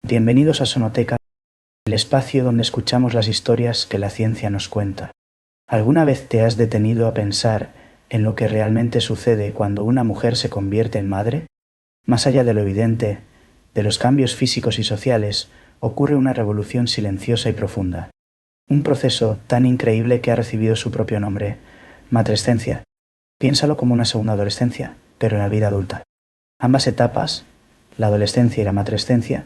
Bienvenidos a Sonoteca, el espacio donde escuchamos las historias que la ciencia nos cuenta. ¿Alguna vez te has detenido a pensar en lo que realmente sucede cuando una mujer se convierte en madre? Más allá de lo evidente, de los cambios físicos y sociales, ocurre una revolución silenciosa y profunda. Un proceso tan increíble que ha recibido su propio nombre, matrescencia. Piénsalo como una segunda adolescencia, pero en la vida adulta. Ambas etapas, la adolescencia y la matrescencia,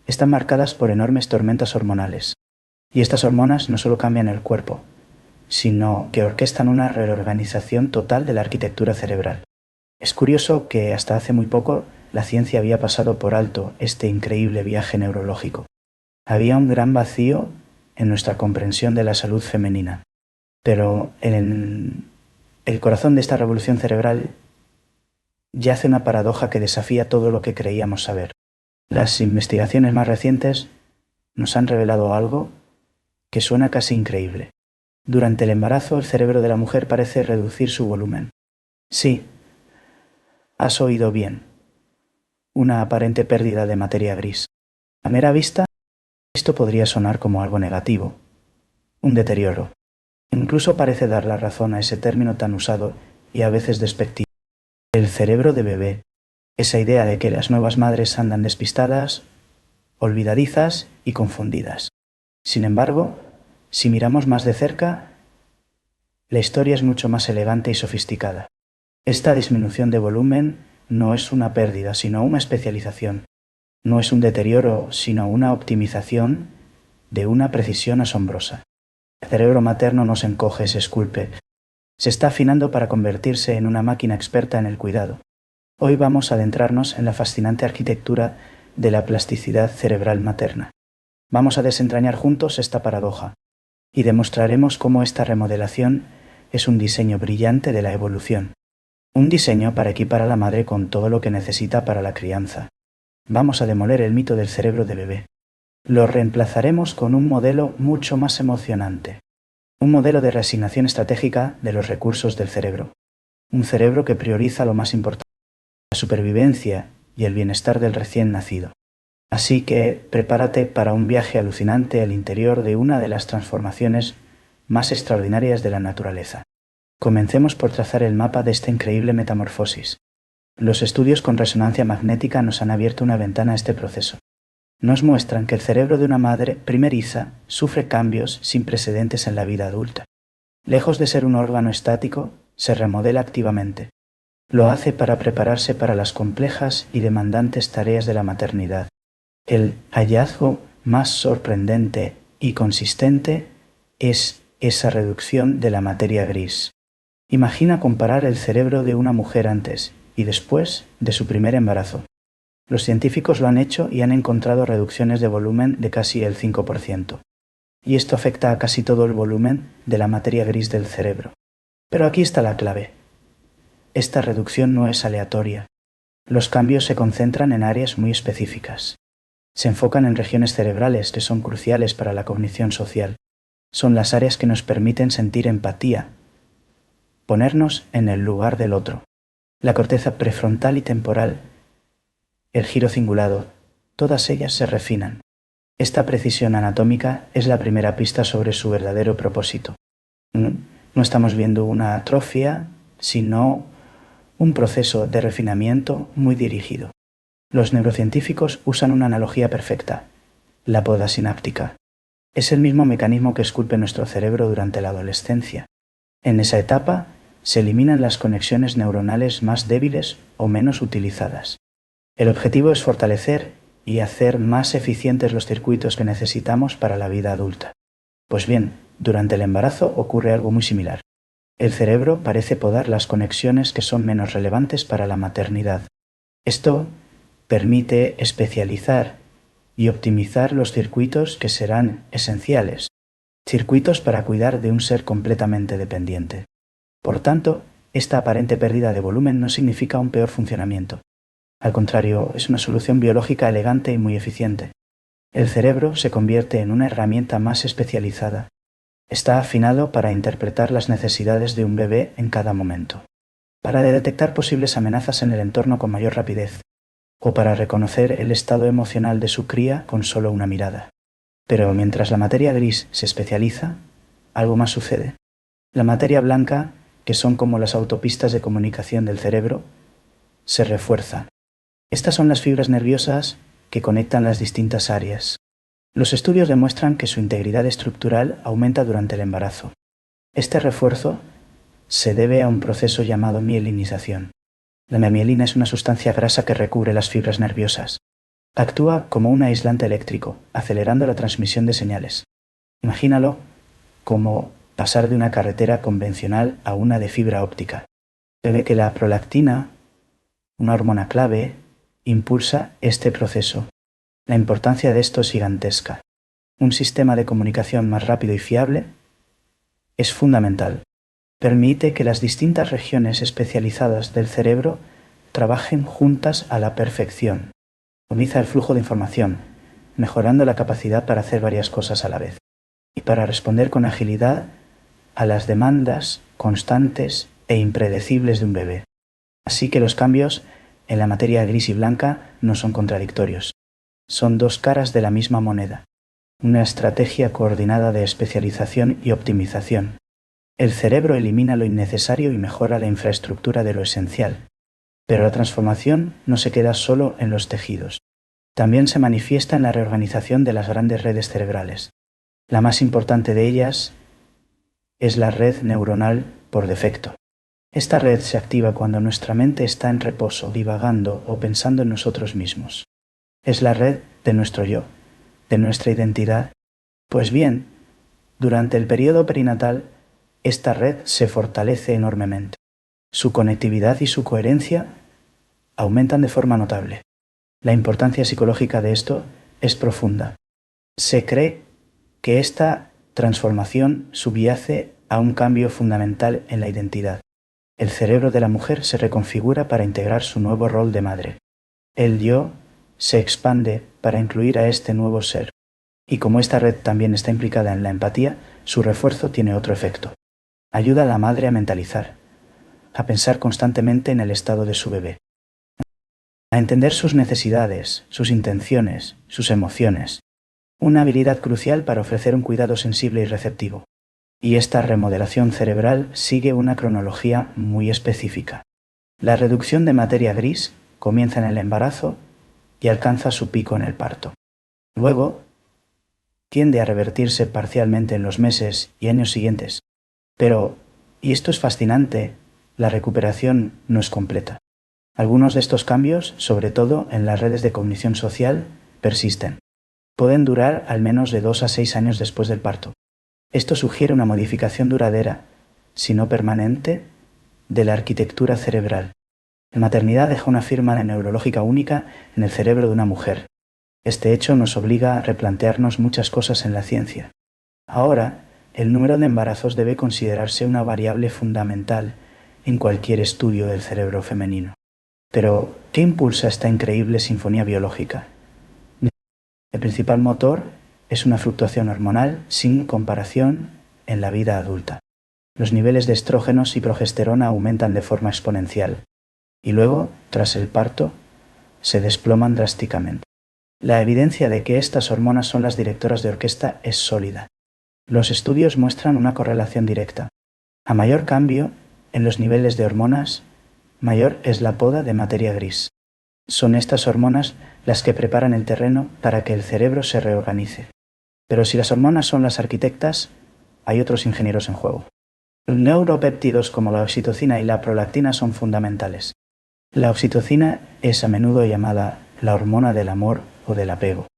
están marcadas por enormes tormentas hormonales. Y estas hormonas no solo cambian el cuerpo, sino que orquestan una reorganización total de la arquitectura cerebral. Es curioso que hasta hace muy poco la ciencia había pasado por alto este increíble viaje neurológico. Había un gran vacío en nuestra comprensión de la salud femenina. Pero en el corazón de esta revolución cerebral yace una paradoja que desafía todo lo que creíamos saber. Las investigaciones más recientes nos han revelado algo que suena casi increíble. Durante el embarazo, el cerebro de la mujer parece reducir su volumen. Sí, has oído bien. Una aparente pérdida de materia gris. A mera vista, esto podría sonar como algo negativo, un deterioro. Incluso parece dar la razón a ese término tan usado y a veces despectivo. El cerebro de bebé. Esa idea de que las nuevas madres andan despistadas, olvidadizas y confundidas. Sin embargo, si miramos más de cerca, la historia es mucho más elegante y sofisticada. Esta disminución de volumen no es una pérdida, sino una especialización. No es un deterioro, sino una optimización de una precisión asombrosa. El cerebro materno no se encoge, se esculpe. Se está afinando para convertirse en una máquina experta en el cuidado. Hoy vamos a adentrarnos en la fascinante arquitectura de la plasticidad cerebral materna. Vamos a desentrañar juntos esta paradoja y demostraremos cómo esta remodelación es un diseño brillante de la evolución. Un diseño para equipar a la madre con todo lo que necesita para la crianza. Vamos a demoler el mito del cerebro de bebé. Lo reemplazaremos con un modelo mucho más emocionante. Un modelo de reasignación estratégica de los recursos del cerebro. Un cerebro que prioriza lo más importante, la supervivencia y el bienestar del recién nacido. Así que prepárate para un viaje alucinante al interior de una de las transformaciones más extraordinarias de la naturaleza. Comencemos por trazar el mapa de esta increíble metamorfosis. Los estudios con resonancia magnética nos han abierto una ventana a este proceso. Nos muestran que el cerebro de una madre primeriza sufre cambios sin precedentes en la vida adulta. Lejos de ser un órgano estático, se remodela activamente. Lo hace para prepararse para las complejas y demandantes tareas de la maternidad. El hallazgo más sorprendente y consistente es esa reducción de la materia gris. Imagina comparar el cerebro de una mujer antes y después de su primer embarazo. Los científicos lo han hecho y han encontrado reducciones de volumen de casi el 5%. Y esto afecta a casi todo el volumen de la materia gris del cerebro. Pero aquí está la clave. Esta reducción no es aleatoria. Los cambios se concentran en áreas muy específicas. Se enfocan en regiones cerebrales que son cruciales para la cognición social. Son las áreas que nos permiten sentir empatía, ponernos en el lugar del otro. La corteza prefrontal y temporal, el giro cingulado, todas ellas se refinan. Esta precisión anatómica es la primera pista sobre su verdadero propósito. No estamos viendo una atrofia, sino un proceso de refinamiento muy dirigido. Los neurocientíficos usan una analogía perfecta, la poda sináptica. Es el mismo mecanismo que esculpe nuestro cerebro durante la adolescencia. En esa etapa se eliminan las conexiones neuronales más débiles o menos utilizadas. El objetivo es fortalecer y hacer más eficientes los circuitos que necesitamos para la vida adulta. Pues bien, durante el embarazo ocurre algo muy similar. El cerebro parece podar las conexiones que son menos relevantes para la maternidad. Esto permite especializar y optimizar los circuitos que serán esenciales, circuitos para cuidar de un ser completamente dependiente. Por tanto, esta aparente pérdida de volumen no significa un peor funcionamiento. Al contrario, es una solución biológica elegante y muy eficiente. El cerebro se convierte en una herramienta más especializada. Está afinado para interpretar las necesidades de un bebé en cada momento, para detectar posibles amenazas en el entorno con mayor rapidez o para reconocer el estado emocional de su cría con solo una mirada. Pero mientras la materia gris se especializa, algo más sucede. La materia blanca, que son como las autopistas de comunicación del cerebro, se refuerza. Estas son las fibras nerviosas que conectan las distintas áreas. Los estudios demuestran que su integridad estructural aumenta durante el embarazo. Este refuerzo se debe a un proceso llamado mielinización. La mielina es una sustancia grasa que recubre las fibras nerviosas. Actúa como un aislante eléctrico, acelerando la transmisión de señales. Imagínalo como pasar de una carretera convencional a una de fibra óptica. Se ve que la prolactina, una hormona clave, impulsa este proceso. La importancia de esto es gigantesca. Un sistema de comunicación más rápido y fiable es fundamental. Permite que las distintas regiones especializadas del cerebro trabajen juntas a la perfección. Optimiza el flujo de información, mejorando la capacidad para hacer varias cosas a la vez y para responder con agilidad a las demandas constantes e impredecibles de un bebé. Así que los cambios en la materia gris y blanca no son contradictorios. Son dos caras de la misma moneda, una estrategia coordinada de especialización y optimización. El cerebro elimina lo innecesario y mejora la infraestructura de lo esencial. Pero la transformación no se queda solo en los tejidos. También se manifiesta en la reorganización de las grandes redes cerebrales. La más importante de ellas es la red neuronal por defecto. Esta red se activa cuando nuestra mente está en reposo, divagando o pensando en nosotros mismos. Es la red de nuestro yo, de nuestra identidad. Pues bien, durante el periodo perinatal, esta red se fortalece enormemente. Su conectividad y su coherencia aumentan de forma notable. La importancia psicológica de esto es profunda. Se cree que esta transformación subyace a un cambio fundamental en la identidad. El cerebro de la mujer se reconfigura para integrar su nuevo rol de madre. El yo se expande para incluir a este nuevo ser. Y como esta red también está implicada en la empatía, su refuerzo tiene otro efecto. Ayuda a la madre a mentalizar, a pensar constantemente en el estado de su bebé, a entender sus necesidades, sus intenciones, sus emociones. Una habilidad crucial para ofrecer un cuidado sensible y receptivo. Y esta remodelación cerebral sigue una cronología muy específica. La reducción de materia gris comienza en el embarazo y alcanza su pico en el parto. Luego, tiende a revertirse parcialmente en los meses y años siguientes. Pero, y esto es fascinante, la recuperación no es completa. Algunos de estos cambios, sobre todo en las redes de cognición social, persisten. Pueden durar al menos de 2 a 6 años después del parto. Esto sugiere una modificación duradera, si no permanente, de la arquitectura cerebral. La maternidad deja una firma neurológica única en el cerebro de una mujer. Este hecho nos obliga a replantearnos muchas cosas en la ciencia. Ahora, el número de embarazos debe considerarse una variable fundamental en cualquier estudio del cerebro femenino. Pero, ¿qué impulsa esta increíble sinfonía biológica? El principal motor es una fluctuación hormonal sin comparación en la vida adulta. Los niveles de estrógenos y progesterona aumentan de forma exponencial y luego, tras el parto, se desploman drásticamente. La evidencia de que estas hormonas son las directoras de orquesta es sólida. Los estudios muestran una correlación directa. A mayor cambio en los niveles de hormonas, mayor es la poda de materia gris. Son estas hormonas las que preparan el terreno para que el cerebro se reorganice. Pero si las hormonas son las arquitectas, hay otros ingenieros en juego. Los neuropéptidos como la oxitocina y la prolactina son fundamentales. La oxitocina es a menudo llamada la hormona del amor o del apego.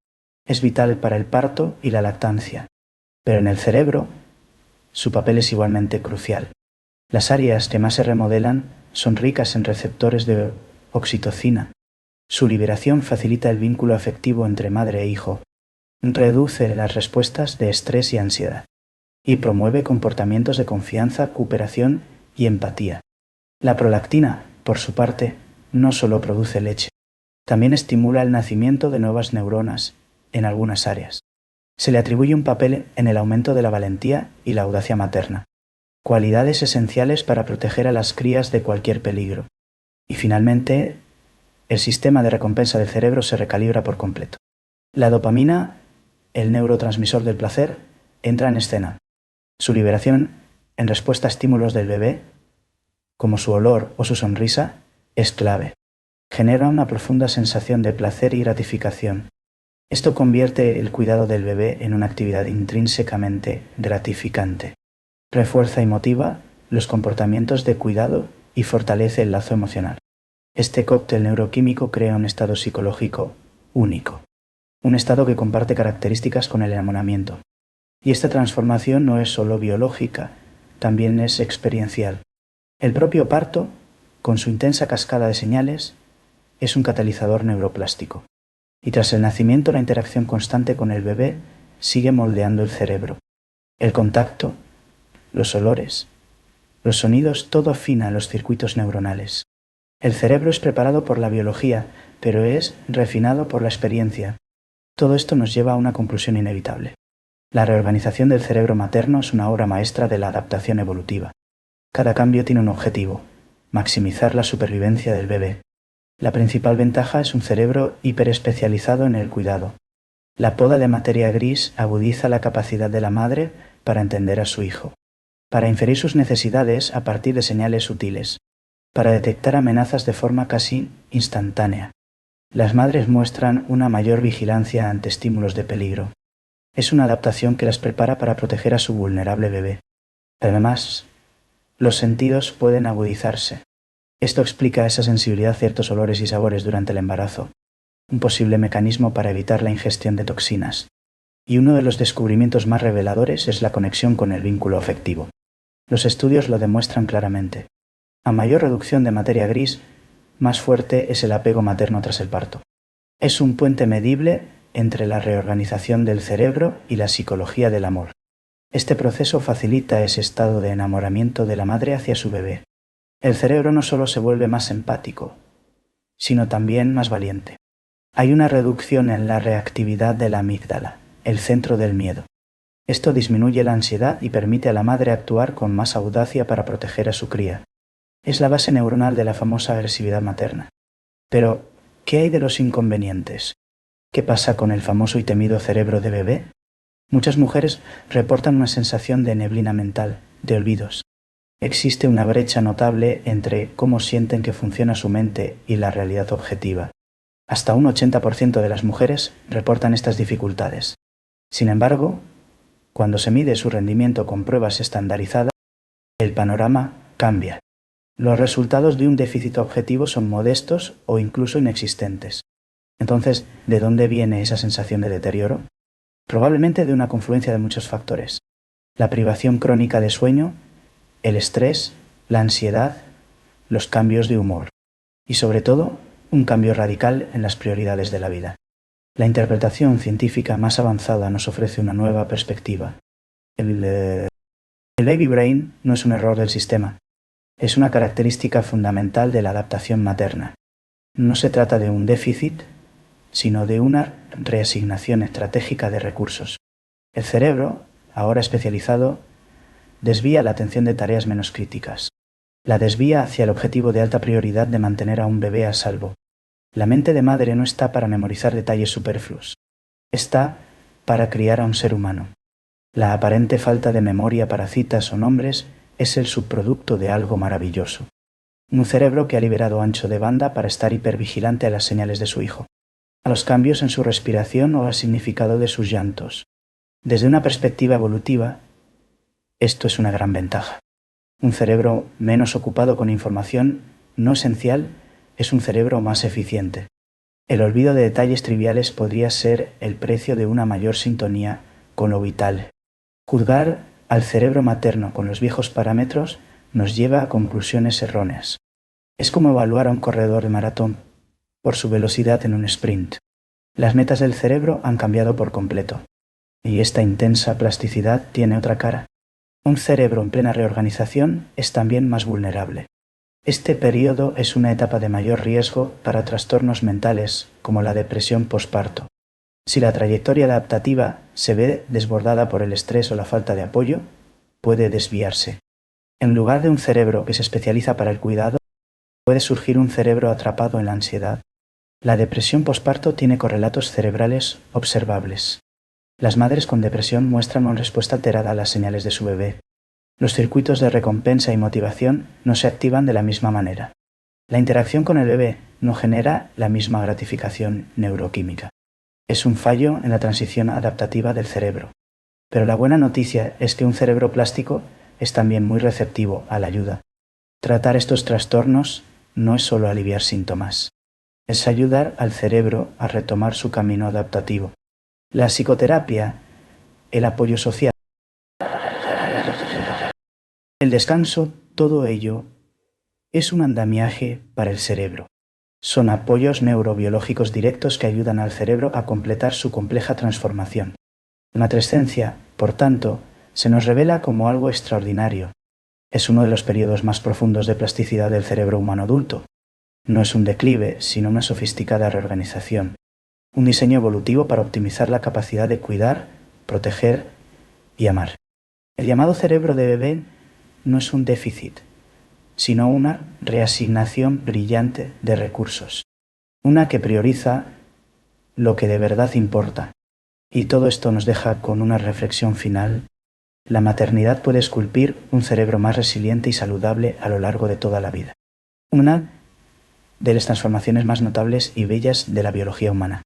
Es vital para el parto y la lactancia, pero en el cerebro su papel es igualmente crucial. Las áreas que más se remodelan son ricas en receptores de oxitocina. Su liberación facilita el vínculo afectivo entre madre e hijo, reduce las respuestas de estrés y ansiedad, y promueve comportamientos de confianza, cooperación y empatía. La prolactina, por su parte, no solo produce leche, también estimula el nacimiento de nuevas neuronas en algunas áreas. Se le atribuye un papel en el aumento de la valentía y la audacia materna, cualidades esenciales para proteger a las crías de cualquier peligro. Y finalmente, el sistema de recompensa del cerebro se recalibra por completo. La dopamina, el neurotransmisor del placer, entra en escena. Su liberación en respuesta a estímulos del bebé, como su olor o su sonrisa, es clave. Genera una profunda sensación de placer y gratificación. Esto convierte el cuidado del bebé en una actividad intrínsecamente gratificante. Refuerza y motiva los comportamientos de cuidado y fortalece el lazo emocional. Este cóctel neuroquímico crea un estado psicológico único, un estado que comparte características con el enamoramiento. Y esta transformación no es solo biológica, también es experiencial. El propio parto, con su intensa cascada de señales, es un catalizador neuroplástico. Y tras el nacimiento, la interacción constante con el bebé sigue moldeando el cerebro. El contacto, los olores, los sonidos, todo afina los circuitos neuronales. El cerebro es preparado por la biología, pero es refinado por la experiencia. Todo esto nos lleva a una conclusión inevitable. La reorganización del cerebro materno es una obra maestra de la adaptación evolutiva. Cada cambio tiene un objetivo: maximizar la supervivencia del bebé. La principal ventaja es un cerebro hiperespecializado en el cuidado. La poda de materia gris agudiza la capacidad de la madre para entender a su hijo, para inferir sus necesidades a partir de señales sutiles, para detectar amenazas de forma casi instantánea. Las madres muestran una mayor vigilancia ante estímulos de peligro. Es una adaptación que las prepara para proteger a su vulnerable bebé. Además, los sentidos pueden agudizarse. Esto explica esa sensibilidad a ciertos olores y sabores durante el embarazo, un posible mecanismo para evitar la ingestión de toxinas. Y uno de los descubrimientos más reveladores es la conexión con el vínculo afectivo. Los estudios lo demuestran claramente. A mayor reducción de materia gris, más fuerte es el apego materno tras el parto. Es un puente medible entre la reorganización del cerebro y la psicología del amor. Este proceso facilita ese estado de enamoramiento de la madre hacia su bebé. El cerebro no solo se vuelve más empático, sino también más valiente. Hay una reducción en la reactividad de la amígdala, el centro del miedo. Esto disminuye la ansiedad y permite a la madre actuar con más audacia para proteger a su cría. Es la base neuronal de la famosa agresividad materna. Pero, ¿qué hay de los inconvenientes? ¿Qué pasa con el famoso y temido cerebro de bebé? Muchas mujeres reportan una sensación de neblina mental, de olvidos. Existe una brecha notable entre cómo sienten que funciona su mente y la realidad objetiva. Hasta un 80% de las mujeres reportan estas dificultades. Sin embargo, cuando se mide su rendimiento con pruebas estandarizadas, el panorama cambia. Los resultados de un déficit objetivo son modestos o incluso inexistentes. Entonces, ¿de dónde viene esa sensación de deterioro? Probablemente de una confluencia de muchos factores. La privación crónica de sueño, el estrés, la ansiedad, los cambios de humor y, sobre todo, un cambio radical en las prioridades de la vida. La interpretación científica más avanzada nos ofrece una nueva perspectiva. El baby brain no es un error del sistema, es una característica fundamental de la adaptación materna. No se trata de un déficit, sino de una reasignación estratégica de recursos. El cerebro, ahora especializado, desvía la atención de tareas menos críticas. La desvía hacia el objetivo de alta prioridad de mantener a un bebé a salvo. La mente de madre no está para memorizar detalles superfluos. Está para criar a un ser humano. La aparente falta de memoria para citas o nombres es el subproducto de algo maravilloso. Un cerebro que ha liberado ancho de banda para estar hipervigilante a las señales de su hijo, a los cambios en su respiración o al significado de sus llantos. Desde una perspectiva evolutiva, esto es una gran ventaja. Un cerebro menos ocupado con información no esencial es un cerebro más eficiente. El olvido de detalles triviales podría ser el precio de una mayor sintonía con lo vital. Juzgar al cerebro materno con los viejos parámetros nos lleva a conclusiones erróneas. Es como evaluar a un corredor de maratón por su velocidad en un sprint. Las metas del cerebro han cambiado por completo. Y esta intensa plasticidad tiene otra cara. Un cerebro en plena reorganización es también más vulnerable. Este periodo es una etapa de mayor riesgo para trastornos mentales como la depresión posparto. Si la trayectoria adaptativa se ve desbordada por el estrés o la falta de apoyo, puede desviarse. En lugar de un cerebro que se especializa para el cuidado, puede surgir un cerebro atrapado en la ansiedad, La depresión posparto tiene correlatos cerebrales observables. Las madres con depresión muestran una respuesta alterada a las señales de su bebé. Los circuitos de recompensa y motivación no se activan de la misma manera. La interacción con el bebé no genera la misma gratificación neuroquímica. Es un fallo en la transición adaptativa del cerebro. Pero la buena noticia es que un cerebro plástico es también muy receptivo a la ayuda. Tratar estos trastornos no es solo aliviar síntomas, es ayudar al cerebro a retomar su camino adaptativo. La psicoterapia, el apoyo social, el descanso, todo ello es un andamiaje para el cerebro. Son apoyos neurobiológicos directos que ayudan al cerebro a completar su compleja transformación. La matrescencia, por tanto, se nos revela como algo extraordinario. Es uno de los periodos más profundos de plasticidad del cerebro humano adulto. No es un declive, sino una sofisticada reorganización. Un diseño evolutivo para optimizar la capacidad de cuidar, proteger y amar. El llamado cerebro de bebé no es un déficit, sino una reasignación brillante de recursos. Una que prioriza lo que de verdad importa. Y todo esto nos deja con una reflexión final. La maternidad puede esculpir un cerebro más resiliente y saludable a lo largo de toda la vida. Una de las transformaciones más notables y bellas de la biología humana.